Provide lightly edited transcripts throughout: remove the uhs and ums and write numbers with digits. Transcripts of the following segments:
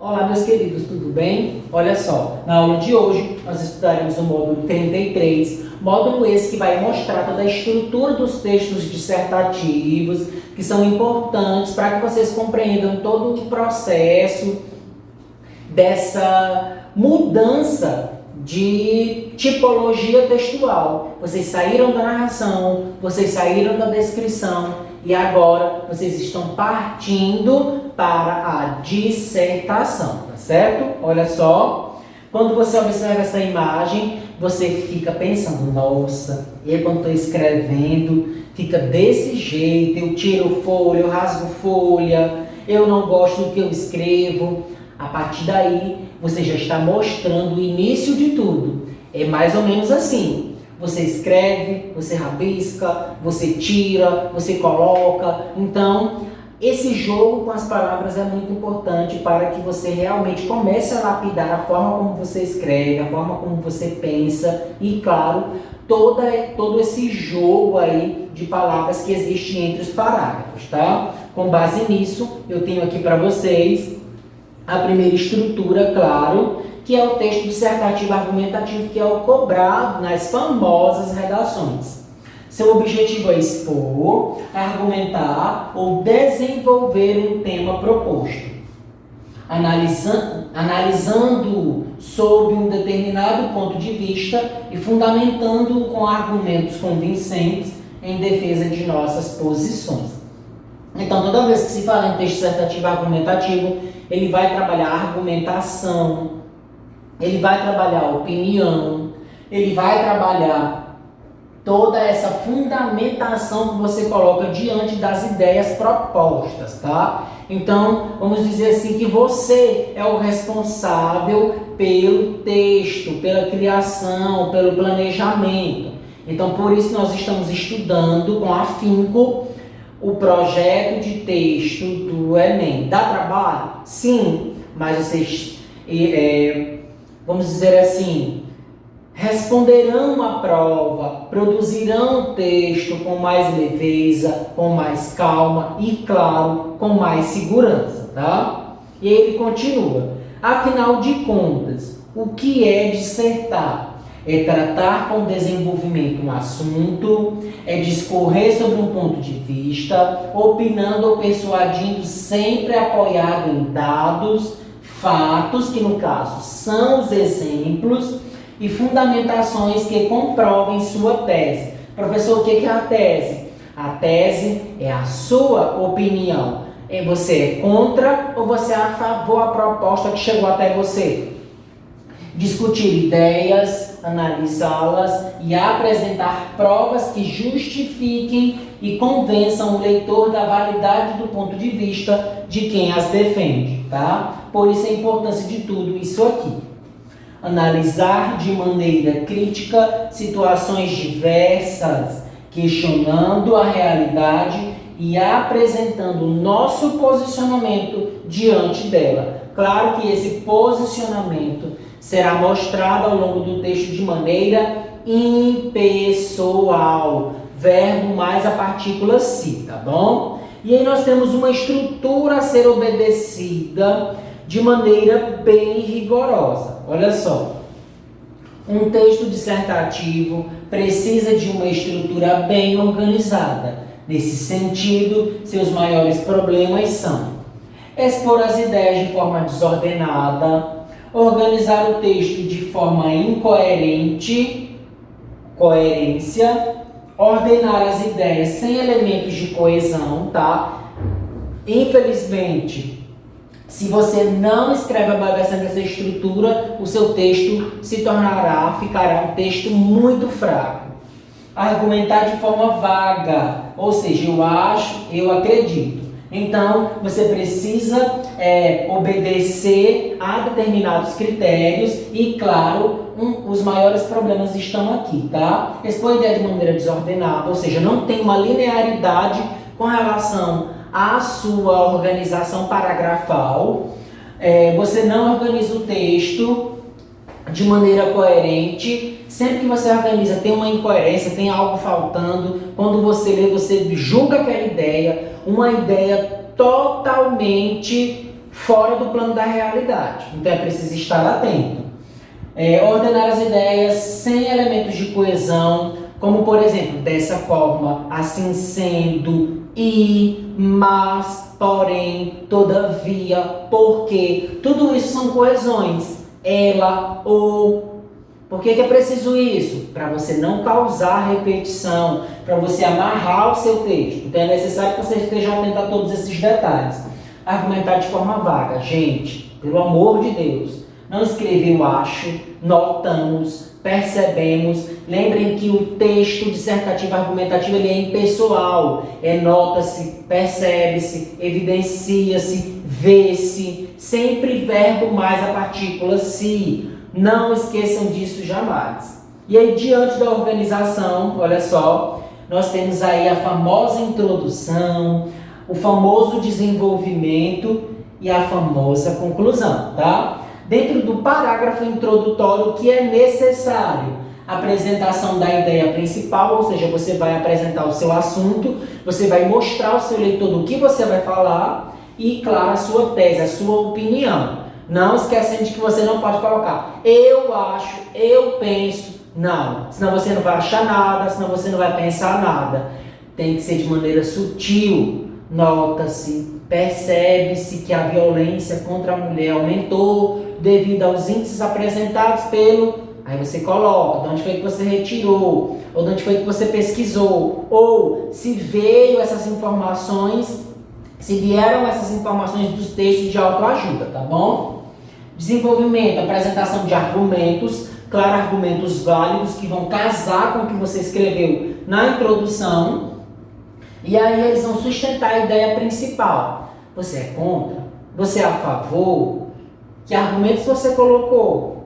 Olá, meus queridos, tudo bem? Olha só, na aula de hoje nós estudaremos o módulo 33, módulo esse que vai mostrar toda a estrutura dos textos dissertativos, que são importantes para que vocês compreendam todo o processo dessa mudança de tipologia textual. Vocês saíram da narração, vocês saíram da descrição e agora vocês estão partindo para a dissertação, tá certo? Olha só, quando você observa essa imagem, você fica pensando, nossa, eu quando estou escrevendo, fica desse jeito, eu tiro folha, eu rasgo folha, eu não gosto do que eu escrevo. A partir daí, você já está mostrando o início de tudo. É mais ou menos assim. Você escreve, você rabisca, você tira, você coloca. Então, esse jogo com as palavras é muito importante para que você realmente comece a lapidar a forma como você escreve, a forma como você pensa e, claro, todo esse jogo aí de palavras que existe entre os parágrafos, tá? Com base nisso, eu tenho aqui para vocês a primeira estrutura, claro, que é o texto dissertativo argumentativo, que é o cobrado nas famosas redações. Seu objetivo é expor, argumentar ou desenvolver um tema proposto, analisando sob um determinado ponto de vista e fundamentando-o com argumentos convincentes em defesa de nossas posições. Então, toda vez que se fala em texto dissertativo argumentativo, ele vai trabalhar argumentação, ele vai trabalhar opinião, ele vai trabalhar toda essa fundamentação que você coloca diante das ideias propostas, tá? Então, vamos dizer assim que você é o responsável pelo texto, pela criação, pelo planejamento. Então, por isso nós estamos estudando com afinco o projeto de texto do Enem. Dá trabalho? Sim, mas vocês, vamos dizer assim, responderão a prova, produzirão o texto com mais leveza, com mais calma e, claro, com mais segurança, tá? E ele continua. Afinal de contas, o que é dissertar? É tratar com desenvolvimento um assunto, é discorrer sobre um ponto de vista, opinando ou persuadindo, sempre apoiado em dados, fatos, que no caso são os exemplos, e fundamentações que comprovem sua tese. Professor, o que é a tese? A tese é a sua opinião. Você é contra ou você é a favor da proposta que chegou até você? Discutir ideias, analisá-las e apresentar provas que justifiquem e convençam o leitor da validade do ponto de vista de quem as defende, tá? Por isso a importância de tudo isso aqui. Analisar de maneira crítica situações diversas, questionando a realidade e apresentando o nosso posicionamento diante dela. Claro que esse posicionamento será mostrado ao longo do texto de maneira impessoal, verbo mais a partícula se, tá bom? E aí nós temos uma estrutura a ser obedecida de maneira bem rigorosa. Olha só, um texto dissertativo precisa de uma estrutura bem organizada. Nesse sentido, seus maiores problemas são expor as ideias de forma desordenada, organizar o texto de forma incoerente, coerência, ordenar as ideias sem elementos de coesão, tá? Infelizmente, se você não escreve obedecendo essa estrutura, o seu texto ficará um texto muito fraco. Argumentar de forma vaga, ou seja, eu acho, eu acredito. Então, você precisa obedecer a determinados critérios e, claro, os maiores problemas estão aqui, tá? Expor a ideia de maneira desordenada, ou seja, não tem uma linearidade com relação à sua organização paragrafal. Você não organiza o texto de maneira coerente. Sempre que você organiza, tem uma incoerência, tem algo faltando. Quando você lê, você julga aquela ideia, uma ideia totalmente fora do plano da realidade. Então é preciso estar atento. Ordenar as ideias sem elementos de coesão, como por exemplo, dessa forma, assim sendo, e, mas, porém, todavia, porque. Tudo isso são coesões. Ela, ou. Por que é preciso isso? Para você não causar repetição, para você amarrar o seu texto. Então é necessário que você esteja atento a todos esses detalhes. Argumentar de forma vaga. Gente, pelo amor de Deus, não escreveu acho, notamos, percebemos. Lembrem que o texto dissertativo argumentativo ele é impessoal. Nota-se, percebe-se, evidencia-se, vê-se. Sempre verbo mais a partícula se. Não esqueçam disso jamais. E aí, diante da organização, olha só, nós temos aí a famosa introdução, o famoso desenvolvimento e a famosa conclusão, tá? Dentro do parágrafo introdutório, o que é necessário? Apresentação da ideia principal, ou seja, você vai apresentar o seu assunto, você vai mostrar ao seu leitor do que você vai falar e, claro, a sua tese, a sua opinião. Não esquecendo de que você não pode colocar eu acho, eu penso, não. Senão você não vai achar nada, senão você não vai pensar nada. Tem que ser de maneira sutil. Nota-se, percebe-se que a violência contra a mulher aumentou devido aos índices apresentados pelo... Aí você coloca de onde foi que você retirou, ou de onde foi que você pesquisou, ou se veio essas informações, se vieram essas informações dos textos de autoajuda, tá bom? Desenvolvimento, apresentação de argumentos, claro, argumentos válidos que vão casar com o que você escreveu na introdução, e aí eles vão sustentar a ideia principal. Você é contra? Você é a favor? Que argumentos você colocou?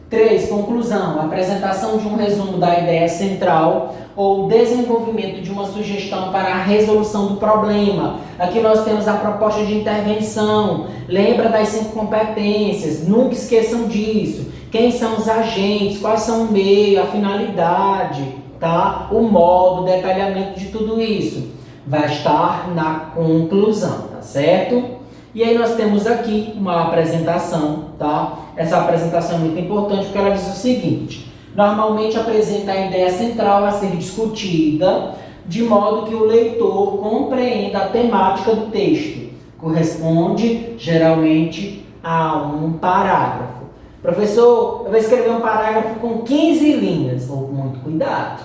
3. Conclusão, apresentação de um resumo da ideia central ou desenvolvimento de uma sugestão para a resolução do problema. Aqui nós temos a proposta de intervenção. Lembra das 5 competências, nunca esqueçam disso. Quem são os agentes, quais são o meio, a finalidade, tá? O modo, o detalhamento de tudo isso. Vai estar na conclusão, tá certo? E aí nós temos aqui uma apresentação, tá? Essa apresentação é muito importante porque ela diz o seguinte: normalmente apresenta a ideia central a ser discutida de modo que o leitor compreenda a temática do texto. Corresponde, geralmente, a um parágrafo. Professor, eu vou escrever um parágrafo com 15 linhas. Muito cuidado.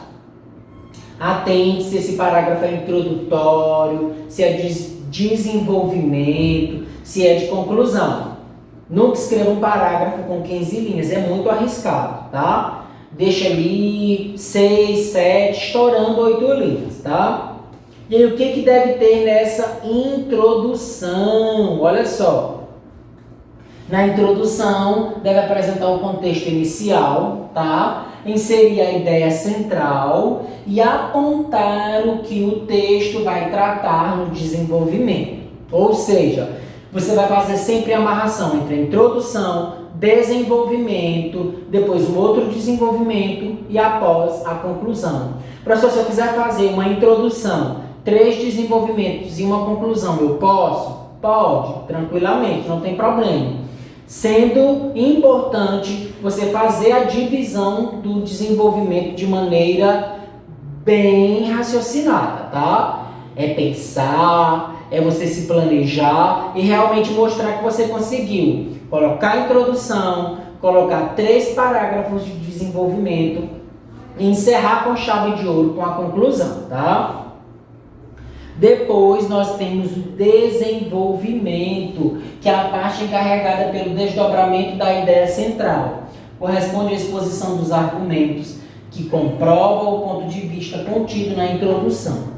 Atente se esse parágrafo é introdutório, se é desenvolvimento, se é de conclusão. Nunca escreva um parágrafo com 15 linhas, é muito arriscado, tá? Deixa ali 6, 7, estourando 8 linhas, tá? E aí o que deve ter nessa introdução? Olha só. Na introdução, deve apresentar o contexto inicial, tá? Inserir a ideia central e apontar o que o texto vai tratar no desenvolvimento. Ou seja, você vai fazer sempre a amarração entre a introdução, desenvolvimento, depois um outro desenvolvimento e após a conclusão. Professor, se eu quiser fazer uma introdução, 3 desenvolvimentos e uma conclusão, eu posso? Pode, tranquilamente, não tem problema. Sendo importante você fazer a divisão do desenvolvimento de maneira bem raciocinada, tá? É pensar, é você se planejar e realmente mostrar que você conseguiu colocar a introdução, colocar 3 parágrafos de desenvolvimento e encerrar com chave de ouro com a conclusão, tá? Depois nós temos o desenvolvimento, que é a parte encarregada pelo desdobramento da ideia central. Corresponde à exposição dos argumentos que comprova o ponto de vista contido na introdução.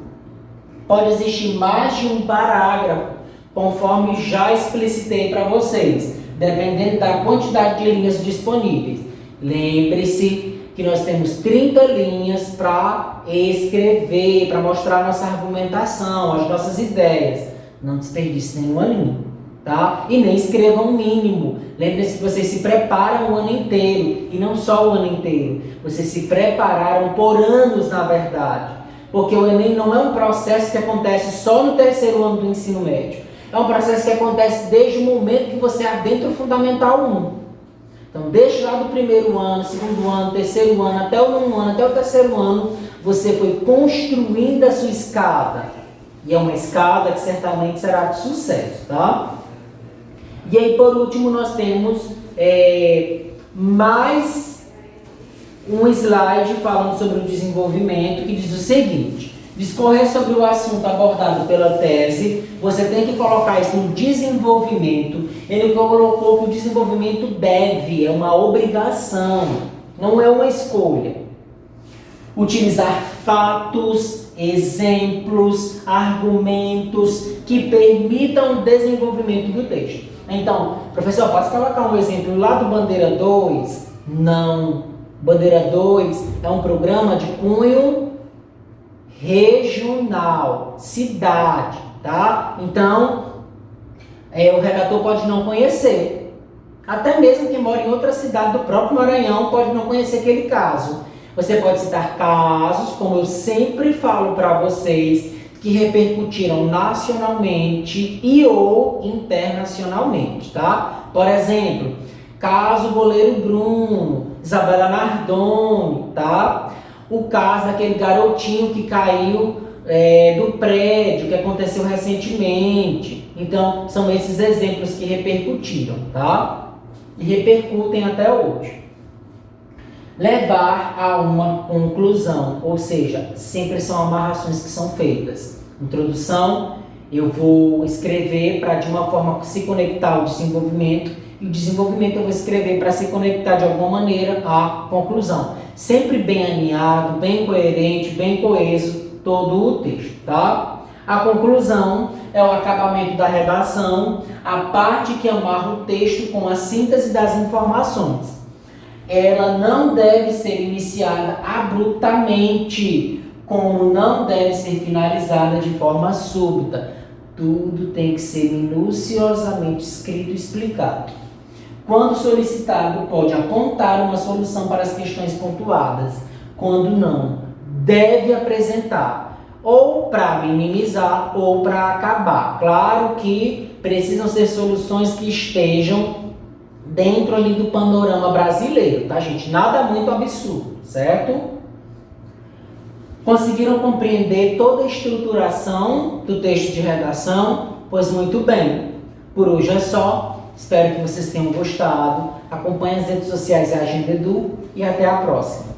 Pode existir mais de um parágrafo, conforme já explicitei para vocês, dependendo da quantidade de linhas disponíveis. Lembre-se que nós temos 30 linhas para escrever, para mostrar a nossa argumentação, as nossas ideias. Não desperdice nenhuma linha, tá? E nem escreva um mínimo. Lembre-se que vocês se preparam o ano inteiro, e não só o ano inteiro. Vocês se prepararam por anos, na verdade. Porque o Enem não é um processo que acontece só no 3º ano do ensino médio. É um processo que acontece desde o momento que você adentra o Fundamental 1. Então, desde lá do primeiro ano, segundo ano, terceiro ano, até o nono ano, até o terceiro ano, você foi construindo a sua escada. E é uma escada que certamente será de sucesso, tá? E aí, por último, nós temos mais um slide falando sobre o desenvolvimento, que diz o seguinte: discorrer sobre o assunto abordado pela tese, você tem que colocar isso no desenvolvimento. Ele colocou que o desenvolvimento deve, é uma obrigação, não é uma escolha. Utilizar fatos, exemplos, argumentos que permitam o desenvolvimento do texto. Então, professor, posso colocar um exemplo lá do Bandeira 2? Não. Bandeira 2 é um programa de cunho regional, cidade, tá? Então, o redator pode não conhecer. Até mesmo quem mora em outra cidade do próprio Maranhão pode não conhecer aquele caso. Você pode citar casos, como eu sempre falo para vocês, que repercutiram nacionalmente e ou internacionalmente, tá? Por exemplo, caso Goleiro Bruno, Isabela Nardoni, tá? O caso daquele garotinho que caiu do prédio, que aconteceu recentemente. Então, são esses exemplos que repercutiram, tá? E repercutem até hoje. Levar a uma conclusão, ou seja, sempre são amarrações que são feitas. Introdução, eu vou escrever para de uma forma se conectar ao desenvolvimento, e o desenvolvimento eu vou escrever para se conectar de alguma maneira à conclusão. Sempre bem alinhado, bem coerente, bem coeso todo o texto, tá? A conclusão é o acabamento da redação, a parte que amarra o texto com a síntese das informações. Ela não deve ser iniciada abruptamente, como não deve ser finalizada de forma súbita. Tudo tem que ser minuciosamente escrito e explicado. Quando solicitado, pode apontar uma solução para as questões pontuadas. Quando não, deve apresentar, ou para minimizar ou para acabar. Claro que precisam ser soluções que estejam dentro ali do panorama brasileiro, tá, gente? Nada muito absurdo, certo? Conseguiram compreender toda a estruturação do texto de redação? Pois muito bem. Por hoje é só. Espero que vocês tenham gostado. Acompanhe as redes sociais da Agenda Edu e até a próxima.